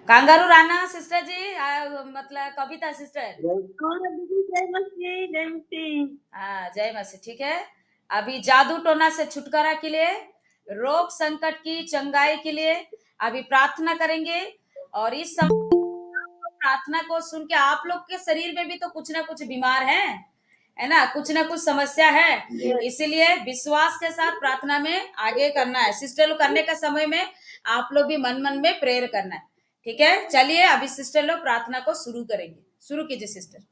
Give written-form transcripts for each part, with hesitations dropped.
Kangaroo Rana sister जी, मतलब कविता sister. हाँ, जय मसीह। ठीक है, अभी जादू टोना से छुटकारा के लिए, रोग संकट की चंगाई के लिए अभी प्रार्थना करेंगे। और इस समय प्रार्थना को सुन के आप लोग के शरीर में भी तो कुछ ना कुछ बीमार है ना, कुछ ना कुछ समस्या है। इसीलिए विश्वास के साथ प्रार्थना में आगे करना है। सिस्टर लोग करने का समय में आप लोग भी मन मन में प्रेयर करना है। ठीक है, चलिए अभी सिस्टर लोग प्रार्थना को शुरू करेंगे। शुरू कीजिए sister.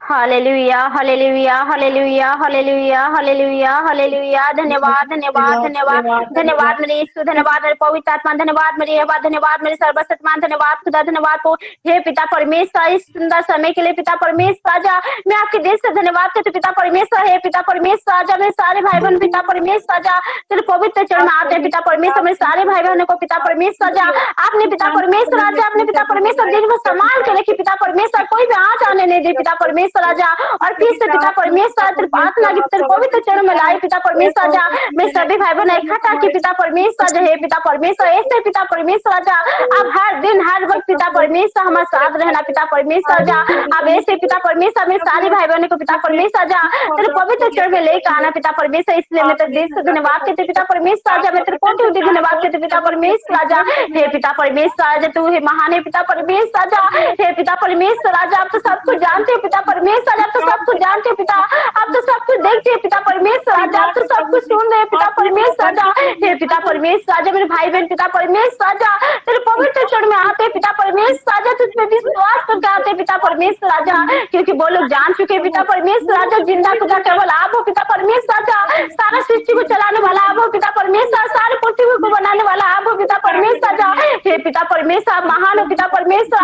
Hallelujah hallelujah hallelujah hallelujah hallelujah hallelujah. धन्यवाद धन्यवाद धन्यवाद धन्यवाद मेरे यीशु, धन्यवाद मेरे पवित्र आत्मा, धन्यवाद मेरे यहोवा, धन्यवाद मेरे सर्वशक्तिमान, धन्यवाद खुदा, धन्यवाद को हे पिता परमेश्वर इस सुंदर समय के लिए। पिता परमेश्वर आजा, मैं आपके देश से धन्यवाद करती हूँ पिता परमेश्वर। हे पिता परमेश्वर आजा, मेरे सारे भाई बहन पिता परमेश्वर आजा तेरे पवित्र चरण में आते हैं पिता परमेश्वर। मेरे सारे भाई बहनों को पिता परमेश्वर आजा, आपने पिता परमेश्वर आजा, आपने पिता परमेश्वर दिन को संभाल के रखी पिता परमेश्वर, कोई भी आँच आने नहीं दे पिता परमेश्वर आजा। और फिर से पिता परमेश्वर तेरे प्रार्थना की तेरे पवित्र चरणों में लाए पिता परमेश्वर आजा। मैं सभी भाई बहन इकट्ठा की पिता परमेश्वर आजा। हे पिता परमेश्वर ऐसे पिता परमेश्वर आजा, आप हर दिन हर वक्त पिता परमेश्वर हमारे साथ रहना पिता परमेश्वर आजा। अब ऐसे पिता परमेश्वर मेरे सारे भाई बहनों को पिता परमेश्वर आजा तेरे पवित्र चरण में लेकर आना पिता परमेश्वर। इसलिए मैं तेरे देश से धन्यवाद करते पिता परमेश्वर आजा, मैं तेरे कोटि कोटि धन्यवाद करते पिता परमेश्वर आजा। हे पिता परमेश्वर आजा, तू है महान है पिता परमेश्वर आजा। हे पिता परमेश्वर आजा, आप तो सब कुछ जानते हो पिता परमेश्वर, आप तो सब कुछ जानते हो पिता, आप तो सब कुछ देखते हैं पिता परमेश्वर आजा, आप तो सब कुछ सुन रहे पिता परमेश्वर आजा। हे पिता परमेश्वर आजा, मेरे भाई बहन पिता परमेश्वर आजा तेरे पवित्र चरण में आते पिता परमेश्वर आजा, तुझ पे विश्वास करके आते पिता परमेश्वर आजा, क्योंकि वो लोग जान चुके पिता परमेश्वर आजा जिंदा खुदा केवल आप हो पिता परमेश्वर आजा। सारा सृष्टि को चलाने वाला आप हो पिता परमेश्वर, सारे पृथ्वी को बनाने वाला आप हो पिता परमेश्वर आजा। हे पिता परमेश्वर आप महान हो पिता परमेश्वर,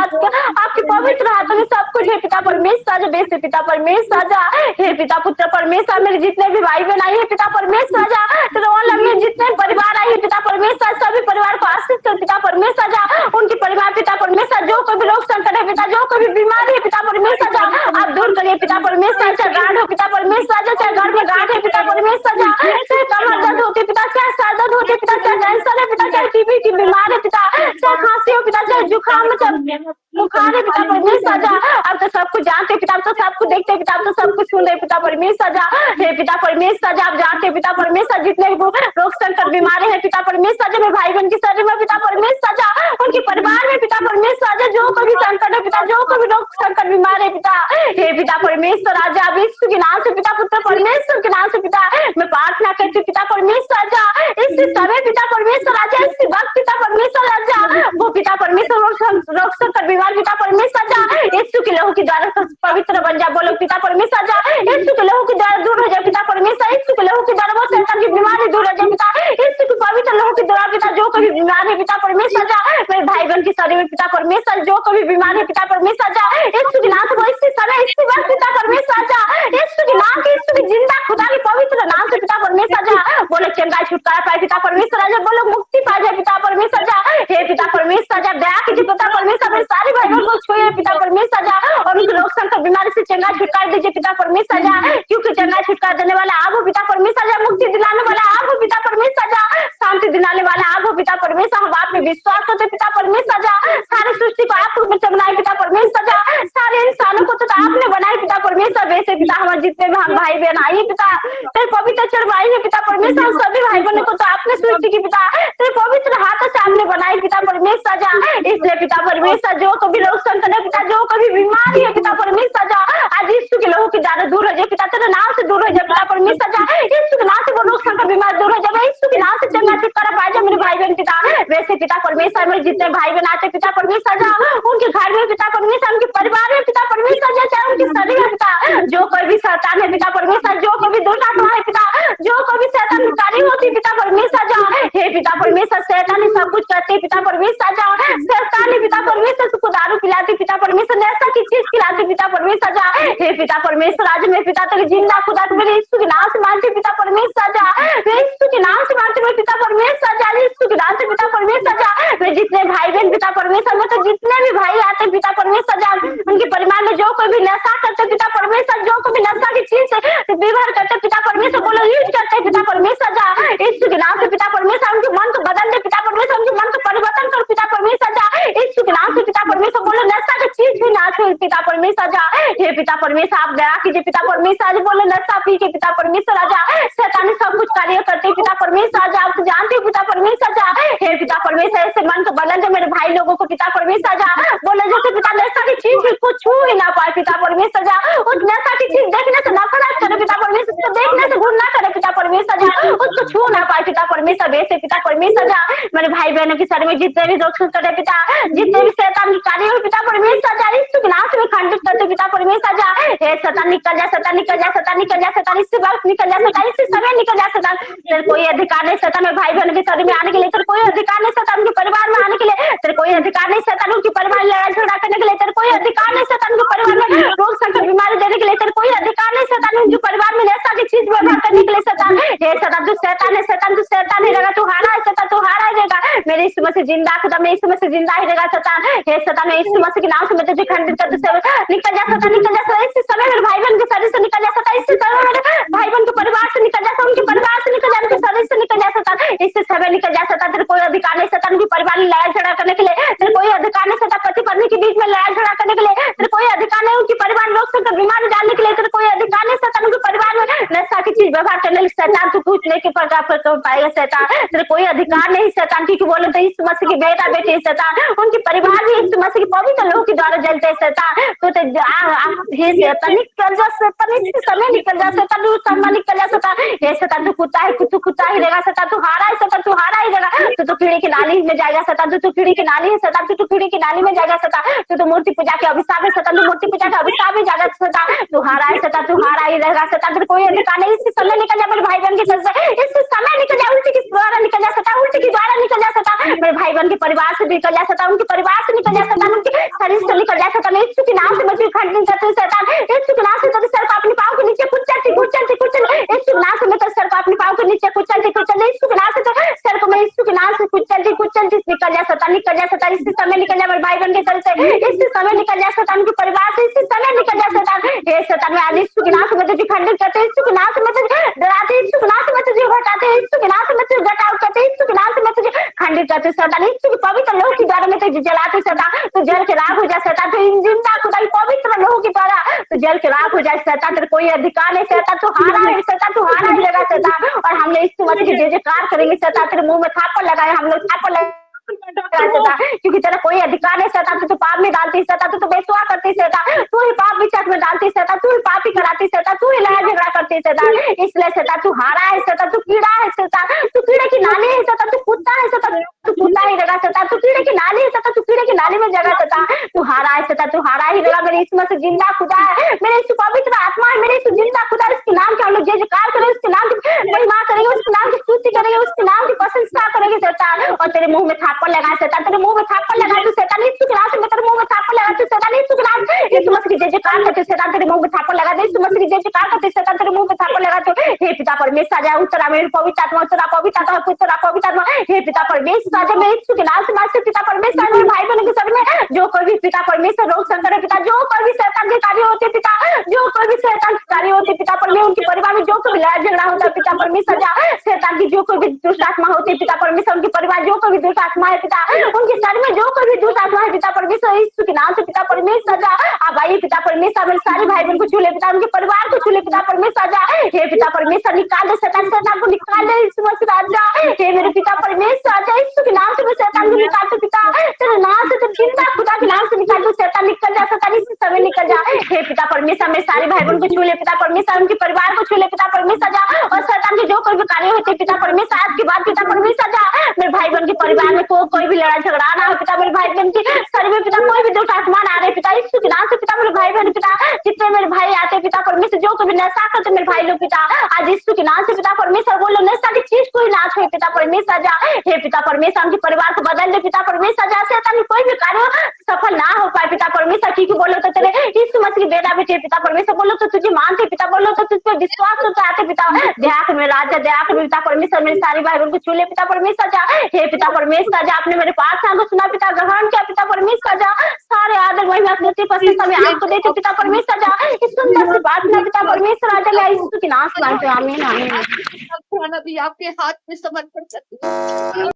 आपके पवित्र हाथों में सब कुछ है पिता परमेश्वर आजा। बेसे पिता परमेश्वर आजा, हे पिता पुत्र परमेश्वर, मेरे जितने भी भाई बहन आई है पिता परमेश्वर आजा, तेरे ऑनलाइन में जितने परिवार आई है पिता परमेश्वर, सभी परिवार को आशीष कर पिता परमेश्वर आजा। उनके परिवार पिता परमेश्वर, जो कोई भी लोग संकट है पिता, जो कोई भी बीमार है पिता परमेश्वर आजा, आप दूर करिए पिता परमेश्वर। चाहे गांठ हो पिता परमेश्वर आजा, चाहे घर में गांठ है पिता परमेश्वर आजा, चाहे कमर दर्द होती पिता, चाहे सर दर्द होती पिता, चाहे कैंसर है पिता, चाहे टीबी की बीमार है पिता, चाहे खांसी हो पिता, चाहे जुकाम, चाहे बुखार है पिता परमेश्वर आजा, अब तो सब कुछ जानते पिता, तो सब कुछ देखते पिता, तो सब कुछ सुन रहे पिता परमेश्वर आजा। हे पिता परमेश्वर आजा, आप जानते पिता परमेश्वर जितने रोग संकट बीमारी है पिता परमेश्वर आजा, मेरे भाई बहन के शरीर में पिता परमेश्वर आजा, उनके परिवार में पिता परमेश्वर आजा, जो कोई भी संकट है पिता, जो कोई भी रोग संकट बीमार है पिता, हे पिता परमेश्वर आजा, अब यीशु के नाम से पिता पुत्र परमेश्वर के नाम से पिता मैं प्रार्थना करती हूँ पिता परमेश्वर आजा। इस समय पिता परमेश्वर आजा, इस वक्त पिता परमेश्वर आजा, वो पिता परमेश्वर रोग संकट बीमार पिता परमेश्वर आजा, यीशु के लहू के द्वारा पवित्र बन जा, बोलो पिता परमेश्वर आजा, यीशु के लहू के द्वारा दूर हो जाए पिता परमेश्वर, यीशु के लहू के द्वारा वो शैतान की बीमारी दूर हो जाए पिता, यीशु के पवित्र लहू के द्वारा पिता जो कभी बीमार है पिता परमेश्वर आजा, मेरे भाई बहन के शरीर में पिता परमेश्वर जो कभी बीमार है पिता परमेश्वर आजा, यीशु के नाम से इसी समय इसी वक्त पिता परमेश्वर आजा, यीशु के नाम से, यीशु के जिंदा खुदा के पवित्र नाम से पिता परमेश्वर आजा, बोलो चंगा छुटकारा पाए पिता परमेश्वर आजा, बोलो मुक्ति पा जाए पिता परमेश्वर आजा। हे पिता परमेश्वर आजा, दया कीजिए पिता परमेश्वर, मेरे सारे भाई बहन को छुए पिता परमेश्वर आजा, और उनके रोग संकट बीमारी से चंगा छुटकारा दीजिए पिता परमेश्वर आजा, क्योंकि चंगा छुटकारा देने वाला आप हो पिता परमेश्वर आजा, मुक्ति दिलाने वाला आप हो पिता परमेश्वर आजा, शांति दिलाने वाला आप हो पिता परमेश्वर। हम आप में विश्वास करते पिता परमेश्वर आजा, सारी सृष्टि को आप बनाए पिता परमेश्वर आजा, सारे इंसानों को तो आपने बनाए पिता परमेश्वर। वैसे पिता हमारे जितने भी हम भाई बहन आई पिता तेरे पवित्र चरण आई है पिता परमेश्वर, सभी भाई बहनों को तो आपने सृष्टि की पिता तेरे पवित्र हाथों से आपने बनाई पिता परमेश्वर आजा। इसलिए पिता परमेश्वर जो कभी लोग संकट है पिता, जो कभी बीमारी है पिता परमेश्वर आजा, आज यीशु के लोगों की द्वारा दूर हो जाए पिता, तेरे नाम से दूर हो जाए पिता परमेश्वर आजा, यीशु के नाम से वो रोग संकट बीमार दूर हो जाए, यीशु के नाम से चंगा छुटकारा पाए जाए मेरे भाई बहन पिता। वैसे पिता परमेश्वर मेरे जितने भाई बहन आते पिता परमेश्वर आजा, उनके घर में पिता परमेश्वर, उनके परिवार में पिता परमेश्वर आजा, चाहे उनके शरीर में पिता जो कोई भी शैतान है पिता परमेश्वर, जो कोई भी दुष्टात्मा है पिता, जो कोई भी शैतान की कार्य होती पिता परमेश्वर आजा, हे पिता परमेश्वर शैतान सब कुछ करते पिता परमेश्वर आजा, शैतान पिता परमेश्वर को दारू पिलाती पिता परमेश्वर, नशा की चीज खिलाती पिता परमेश्वर आजा, हे पिता परमेश्वर आज मैं पिता तेरे जिंदा खुदा मेरे यीशु के नाम से मानती पिता परमेश्वर आजा, मैं यीशु के नाम से मानती मैं पिता परमेश्वर आजा, यीशु के नाम से पिता परमेश्वर आजा, मैं जितने भाई बहन पिता परमेश्वर में तो जितने भी भाई आते पिता परमेश्वर आजा, उनके परिवार में जो कोई भी नशा करते पिता परमेश्वर, जो कोई भी नशा की चीज व्यवहार करते पिता परमेश्वर, बोलो यूज करते पिता परमेश्वर जा यीशु के नाम से पिता परमेश्वर, उनके मन को बदल दे पिता परमेश्वर, उनके मन को परिवर्तन कर पिता परमेश्वर जा यीशु के नाम से पिता परमेश्वर, बोलो नशा की चीज भी ना छू पिता परमेश्वर जा। हे पिता परमेश्वर आप दया कीजिए पिता परमेश्वर, आज बोलो नशा पी के पिता परमेश्वर आजा, शैतान सब कुछ कार्य करते पिता परमेश्वर आजा, आप जानते हो पिता परमेश्वर जा। हे पिता परमेश्वर ऐसे मन को बदल दे मेरे भाई लोगों को पिता परमेश्वर जा, बोलो जैसे पिता नशा की चीज भी कुछ छू ही ना पाए पिता परमेश्वर जा, उस नशा की चीज देखने से नफरत करे पिता परमेश्वर, उसको देखने से घृणा करे पिता परमेश्वर जा, उसको छू ना पाए पिता परमेश्वर, वैसे पिता परमेश्वर जा मेरे भाई बहनों के सर में जितने भी रोग करे पिता, जितने भी शैतान की कार्य हो पिता परमेश्वर जा, यीशु के नाम से खंडित करते पिता परमेश्वर जा। हे शैतान निकल जा, शैतान निकल जा, शैतान निकल जा, शैतान इससे वक्त निकल जा, शैतान इससे समय निकल जा, शैतान तेरे कोई अधिकार नहीं शैतान में भाई बहन के शरीर में आने के लिए, तेरे कोई अधिकार नहीं शैतान के परिवार में आने के लिए, तेरे कोई अधिकार नहीं शैतान उनके परिवार में लड़ाई झगड़ा करने के लिए, तेरे कोई अधिकार नहीं शैतान के परिवार में रोग संकट बीमारी देने के लिए, तेरे कोई अधिकार नहीं शैतान उनके परिवार में ऐसा की चीज व्यवहार करने के लिए शैतान। हे शैतान तू शैतान है, शैतान तू शैतान ही रहेगा, तू हारा है शैतान, तू हारा ही रहेगा मेरे यीशु मसीह जिंदा खुदा, मैं यीशु मसीह जिंदा ही रहेगा शैतान। हे शैतान मैं यीशु मसीह के नाम से मैं तुझे खंडित कर दूं, निकल जा शैतान, निकल जा इस समय मेरे भाई बहन के शरीर से निकल जा शैतान, इस समय मेरे भाई बहन के परिवार से निकल जा, उनके परिवार से निकल जा, उनके शरीर से निकल जा शैतान, इससे समय निकल जा शैतान, तेरे कोई अधिकार नहीं शैतान उनके परिवार में लड़ाई झगड़ा करने के लिए, तेरे कोई अधिकार नहीं शैतान पति पत्नी के बीच में लड़ाई झगड़ा करने के लिए, तेरे कोई अधिकार नहीं उनके परिवार में लोग संकट बीमारी डालने के लिए, तेरे कोई अधिकार नहीं शैतान उनके परिवार में नशा की चीज व्यवहार करने के लिए शैतान, तू कुछ लेके पाएगा शैतान, तेरे कोई अधिकार नहीं शैतान, क्योंकि बोले तो यीशु मसीह की बेटा बेटी शैतान, उनके परिवार भी यीशु मसीह के पवित्र लोगों के द्वारा जलते हैं शैतान, तो हे शैतान निकल जा शैतान, इसके समय निकल जा शैतान, उस समय निकल जा शैतान, हे शैतान तू कुत्ता है, तू कुत्ता ही रहेगा शैतान, तू हारा है शैतान, तू हारा ही रहेगा, तू कीड़े की नाली में जाएगा शैतान, तू कीड़े की नाली है शैतान, तू कीड़े की नाली में जाएगा शैतान, तू मूर्ति पूजा के अभिशाप है शैतान, तू मूर्ति पूजा के अभिशाप में जाएगा शैतान, तू हारा है शैतान, तू हारा ही रहेगा शैतान, तेरे कोई अधिकार नहीं, इससे समय निकल जा मेरे भाई बहन के सर से, इससे समय निकल जा, उल्टी के द्वारा निकल जा शैतान, उल्टी के द्वारा निकल जा शैतान, मेरे भाई बहन के परिवार से निकल जा शैतान, उनके परिवार से निकल जा शैतान, उनके शरीर से निकल जा शैतान, यीशु के नाम से मैं तुझे खंडन करती हूं शैतान, यीशु के नाम से तेरे सर को अपने पांव के नीचे कुचलती कुचलती कुचल, यीशु के नाम से मैं तेरे सर को अपने पांव के नीचे कुचलती कुचल, यीशु के नाम से तेरे सर को मैं यीशु के नाम से कुचलती कुचलती निकल जा शैतान, निकल जा शैतान, इससे समय निकल जा मेरे भाई बहन के सर से, इससे समय निकल जा शैतान के परिवार से, इससे समय निकल जा शैतान, हे शैतान मैं आज यीशु के नाम से मैं तुझे खंडन करते हूं, यीशु के नाम से मैं तुझे डराते, यीशु के नाम से मैं तुझे घटाते, यीशु के नाम से मैं तुझे घटाव करते, यीशु के नाम से मैं तुझे खंडित करते शैतान, यीशु के पवित्र लोगों के द्वारा मैं तुझे जलाते शैतान, तू जल के राख हो जा शैतान, तू जिंदा खुदा पवित्र लोगों के द्वारा तू जल के राख हो जाए शैतान, तेरे कोई अधिकार नहीं शैतान, तू हारा है शैतान, तू हारा ही रहेगा शैतान, और हम लोग यीशु मसीह की जय जयकार करेंगे शैतान, तेरे मुंह में थापड़ लगाए हम लोग थापड़ लगाए क्योंकि तेरा कोई अधिकार नहीं शैतान, तू पाप में डालती शैतान, तू बेसुआ करती शैतान, तू ही पाप विचार में डालती शैतान, तू ही पाप ही कराती शैतान, तू ही लड़ाई झगड़ा करती शैतान, इसलिए शैतान तू हारा है शैतान, तू कीड़ा है शैतान, तू कीड़े की नाली है शैतान, तू कुत्ता है शैतान, तू कुत्ता ही रहेगा शैतान, तू कीड़े की नाली है शैतान, तू कीड़े की नाली में जगह शैतान, तू हारा है शैतान, तू हारा ही रहेगा, मेरे यीशु मसीह जिंदा खुदा है, मेरे यीशु पवित्र आत्मा है, मेरे यीशु जिंदा खुदा है, उसके नाम के हम लोग जय जयकार करेंगे, उसके नाम की महिमा करेंगे, उसके नाम की स्तुति करेंगे, उसके नाम की प्रशंसा करेंगे शैतान, और तेरे मुंह में थापड़ लगा शैतान, तेरे मुंह में थापड़ लगा तू शैतान, यीशु के नाम से मैं तेरे मुंह में थापड़ लगा तू शैतान, यीशु के नाम यीशु मसीह की जय जयकार करते शैतान, तेरे मुंह में थापड़ लगा दे, यीशु मसीह की जय जयकार करते शैतान, तेरे मुंह में थापड़ लगा दे, हे पिता परमेश्वर आजा उत्तरा मेरे पवित्र आत्मा, उत्तरा पवित्र आत्मा, पुत्र पवित्र आत्मा, हे पिता परमेश्वर आजा मैं यीशु के नाम से मांगते पिता परमेश्वर, मेरे भाई बहन के सर में जो कोई भी पिता परमेश्वर रोग संकट है पिता, जो कोई भी शैतान के कार्य होते पिता, जो कोई भी शैतान के कार्य होते पिता परमेश्वर, उनके परिवार में जो कोई लड़ाई झगड़ा होता है पिता परमेश्वर जा, शैतान की जो कोई भी दुष्ट आत्मा होती है पिता परमेश्वर, उनके परिवार जो कोई भी दुष्ट आत्मा है पिता, उनके सर में जो कोई भी दुष्ट आत्मा है पिता परमेश्वर, यीशु के नाम से पिता परमेश्वर जा, आप आइए पिता परमेश्वर, मेरे सारे भाई बहन को छू ले पिता, उनके परिवार को छू ले पिता परमेश्वर जा, हे पिता परमेश्वर निकाल दे शैतान, शैतान को निकाल दे यीशु मसीह राजा, हे मेरे पिता परमेश्वर आजा, यीशु के नाम से मैं शैतान को निकाल दे पिता, तेरे नाम से तेरे जिंदा खुदा के नाम से निकाल दो शैतान, निकल जा शैतान, इसी समय निकल जा, हे पिता परमेश्वर मेरे सारे भाई बहन को छू ले पिता परमेश्वर, उनके परिवार को छू ले पिता परमेश्वर जा, और शैतान के जो कोई भी कार्य होते पिता परमेश्वर आज के बाद पिता परमेश्वर जा, मेरे भाई बहन के परिवार में कोई भी लड़ाई झगड़ा ना हो पिता, मेरे भाई बहन के सर में पिता कोई भी दुष्ट आत्मा ना आ रहे पिता, यीशु के नाम से पिता, मेरे भाई बहन पिता, जितने मेरे भाई आते पिता परमेश्वर, जो कभी नशा करते मेरे भाई लोग पिता, आज यीशु के नाम से पिता परमेश्वर बोलो नशा की चीज कोई ना छोड़े पिता परमेश्वर जा, हे पिता परमेश्वर उनके परिवार को बदल दे पिता परमेश्वर जा, शैतान कोई भी कार्य सफल ना हो पाए पिता परमेश्वर, क्योंकि बोलो तो तेरे यीशु मसीह की बेटा बेटे पिता परमेश्वर, बोलो तो तुझे मानते पिता, बोलो तो तुझ पर विश्वास करते आते पिता, दया कर मेरे राजा, दया कर पिता परमेश्वर, मेरे सारे भाई बहन को छू ले पिता परमेश्वर जा, हे पिता परमेश्वर जा, आपने मेरे प्रार्थना को सुना पिता, ग्रहण किया पिता परमेश्वर जा, सारे आदर महिमा स्तुति प्रशंसा में आपको देती हूँ पिता परमेश्वर राजा, इस सुंदर सी प्रार्थना पिता परमेश्वर राजा मैं स्तुति नाश मानते हूँ। आमीन आमीन। खाना भी आपके हाथ में समर्पण करती हूँ।